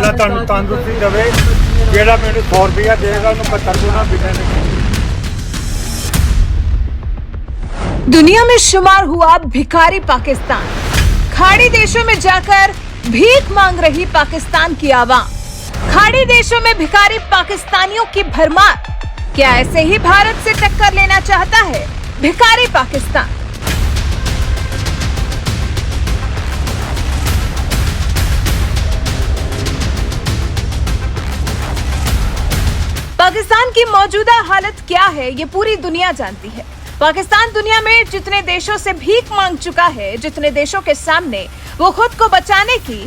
अल्लाह तुहानू तंदुरुस्ती देवे। जेड़ा मैनू 100 रुपया देगा उन्हें 72 गुना बिना नहीं। दुनिया में शुमार हुआ भिखारी पाकिस्तान। खाड़ी देशों में जाकर भीख मांग रही पाकिस्तान की आवाम। खाड़ी देशों में भिखारी पाकिस्तानियों की भरमार। क्या ऐसे ही भारत से टक्कर लेना चाहता है भिखारी पाकिस्तान? पाकिस्तान की मौजूदा हालत क्या है ये पूरी दुनिया जानती है। पाकिस्तान दुनिया में जितने देशों से भीख मांग चुका है, जितने देशों के सामने वो खुद को बचाने की,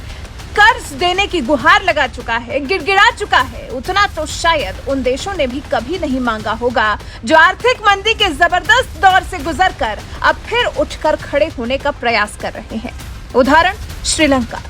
कर्ज देने की गुहार लगा चुका है, गिड़गिड़ा चुका है, उतना तो शायद उन देशों ने भी कभी नहीं मांगा होगा जो आर्थिक मंदी के जबरदस्त दौर से गुजरकर अब फिर उठकर खड़े होने का प्रयास कर रहे हैं। उदाहरण श्रीलंका।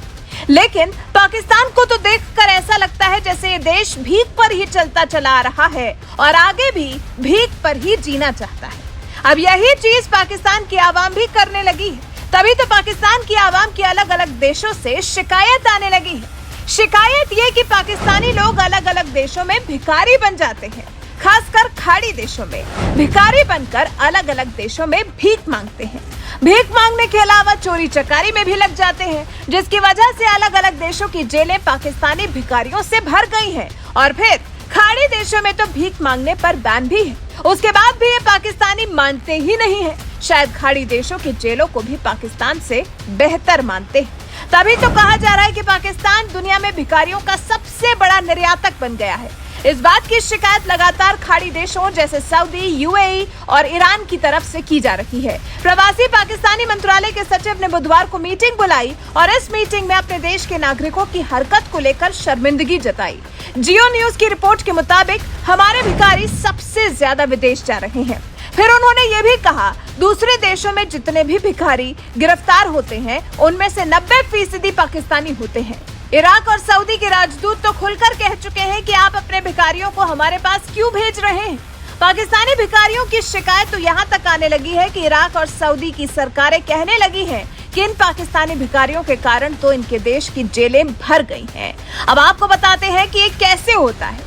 लेकिन पाकिस्तान को तो देखकर ऐसा लगता है जैसे ये देश भीख पर ही चलता चला आ रहा है और आगे भी भीख पर ही जीना चाहता है। अब यही चीज पाकिस्तान की आवाम भी करने लगी है। तभी तो पाकिस्तान की आवाम की अलग अलग देशों से शिकायत आने लगी है। शिकायत ये कि पाकिस्तानी लोग अलग अलग देशों में भिखारी बन जाते हैं, खासकर खाड़ी देशों में भिखारी बनकर अलग अलग देशों में भीख मांगते हैं। भीख मांगने के अलावा चोरी चकारी में भी लग जाते हैं, जिसकी वजह से अलग अलग देशों की जेलें पाकिस्तानी भिखारियों से भर गई हैं। और फिर खाड़ी देशों में तो भीख मांगने पर बैन भी है। उसके बाद भी ये पाकिस्तानी मानते ही नहीं है। शायद खाड़ी देशों की जेलों को भी पाकिस्तान से बेहतर मानते हैं। तभी तो कहा जा रहा है कि पाकिस्तान दुनिया में भिखारियों का सबसे बड़ा निर्यातक बन गया है। इस बात की शिकायत लगातार खाड़ी देशों जैसे सऊदी, यूएई और ईरान की तरफ से की जा रही है। प्रवासी पाकिस्तानी मंत्रालय के सचिव ने बुधवार को मीटिंग बुलाई और इस मीटिंग में अपने देश के नागरिकों की हरकत को लेकर शर्मिंदगी जताई। जियो न्यूज की रिपोर्ट के मुताबिक हमारे भिखारी सबसे ज्यादा विदेश जा रहे हैं। फिर उन्होंने ये भी कहा, दूसरे देशों में जितने भी भिखारी गिरफ्तार होते हैं उनमें से 90% पाकिस्तानी होते हैं। इराक और सऊदी के राजदूत तो खुलकर कह चुके हैं कि आप अपने भिखारियों को हमारे पास क्यों भेज रहे हैं। पाकिस्तानी भिखारियों की शिकायत तो यहाँ तक आने लगी है कि इराक और सऊदी की सरकारें कहने लगी हैं कि इन पाकिस्तानी भिखारियों के कारण तो इनके देश की जेलें भर गई हैं। अब आपको बताते हैं कि ये कैसे होता है,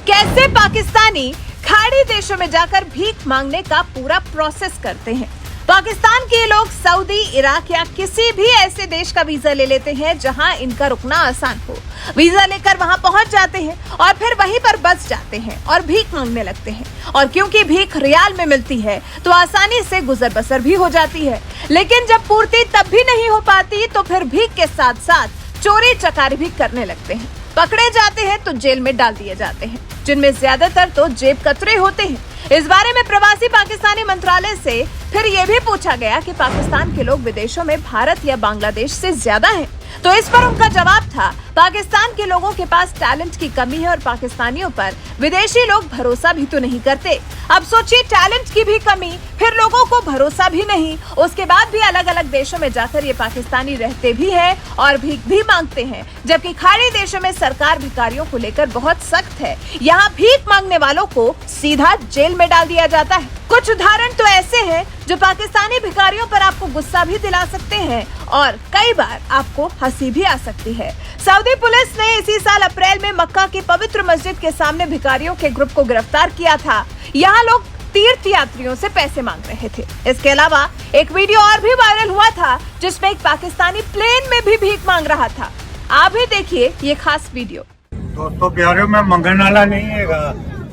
कैसे पाकिस्तानी खाड़ी देशों में जाकर भीख मांगने का पूरा प्रोसेस करते हैं। पाकिस्तान के लोग सऊदी, इराक या किसी भी ऐसे देश का वीजा ले लेते हैं जहां इनका रुकना आसान हो। वीजा लेकर वहां पहुंच जाते हैं और फिर वहीं पर बस जाते हैं और भीख मांगने लगते हैं। और क्योंकि भीख रियाल में मिलती है तो आसानी से गुजर बसर भी हो जाती है। लेकिन जब पूर्ति तब भी नहीं हो पाती तो फिर भीख के साथ साथ चोरी चकारी भी करने लगते हैं। पकड़े जाते हैं तो जेल में डाल दिए जाते हैं, जिनमें ज्यादातर तो जेब कतरे होते हैं। इस बारे में प्रवासी पाकिस्तानी मंत्रालय से फिर ये भी पूछा गया कि पाकिस्तान के लोग विदेशों में भारत या बांग्लादेश से ज्यादा हैं। तो इस पर उनका जवाब था, पाकिस्तान के लोगों के पास टैलेंट की कमी है और पाकिस्तानियों पर विदेशी लोग भरोसा भी तो नहीं करते। अब सोचिए, टैलेंट की भी कमी, फिर लोगों को भरोसा भी नहीं, उसके बाद भी अलग अलग देशों में जाकर ये पाकिस्तानी रहते भी हैं और भीख भी मांगते हैं। जबकि खाड़ी देशों में सरकार भिखारियों को लेकर बहुत सख्त है। यहाँ भीख मांगने वालों को सीधा जेल में डाल दिया जाता है। कुछ उदाहरण तो ऐसे हैं जो पाकिस्तानी भिखारियों पर आपको गुस्सा भी दिला सकते हैं और कई बार आपको हंसी भी आ सकती है। सऊदी पुलिस ने इसी साल अप्रैल में मक्का की पवित्र मस्जिद के सामने भिखारियों के ग्रुप को गिरफ्तार किया था। यहाँ लोग तीर्थ यात्रियों से पैसे मांग रहे थे। इसके अलावा एक वीडियो और भी वायरल हुआ था जिसमें एक पाकिस्तानी प्लेन में भी भीख मांग रहा था। आप भी देखिए ये खास वीडियो। दोस्तों प्यारे, मैं मंगने वाला नहीं है।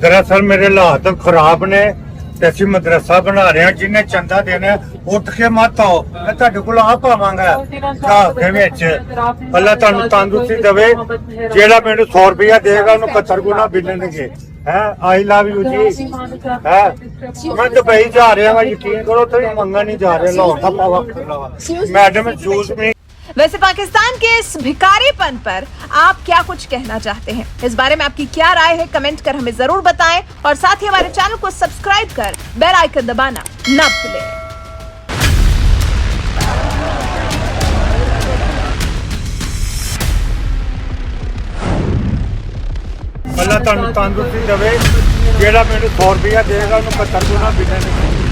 दरअसल मेरे हालात खराब ने, ਅਸੀਂ ਮਦਰਸਾ ਬਣਾ ਰਹੇ ਹਾਂ। ਜਿਹਨੇ ਚੰਦਾ ਦੇਣਾ ਉੱਠ ਕੇ ਮਤ ਆਓ, ਮੈਂ ਤੁਹਾਡੇ ਕੋਲ ਆ ਪਾਵਾਂਗਾ ਘਰ ਦੇ ਵਿੱਚ। ਅੱਲਾ ਤੁਹਾਨੂੰ ਤੰਦਰੁਸਤੀ ਦੇਵੇ। ਜਿਹੜਾ ਮੈਨੂੰ 100 ਰੁਪਇਆ ਦੇਗਾ ਉਹਨੂੰ 72 ਗੁਣਾ ਮਿਲਣਗੇ। ਹੈ ਆਈ ਲਵ ਯੂ ਜੀ। ਹੈ ਮੈਂ ਦੁਬਈ ਜਾ ਰਿਹਾ ਹਾਂ, ਯਕੀਨ ਕਰੋ, ਤੁਸੀਂ ਮੰਗਣ ਨਹੀਂ ਜਾ ਰਹੇ। ਲਾਹੌਰ ਦਾ ਪਾਵਾ ਮੈਡਮ ਜੂਸ में। वैसे पाकिस्तान के इस भिखारीपन पर आप क्या कुछ कहना चाहते हैं? इस बारे में आपकी क्या राय है? कमेंट कर हमें जरूर बताएं और साथ ही हमारे चैनल को सब्सक्राइब कर बेल आइकन दबाना न भूलें। अल्लाह तुहानू तंदुरुस्ती देवे। जेड़ा मैनू 100 रुपया देगा उन्हें 72 गुना बिना नहीं।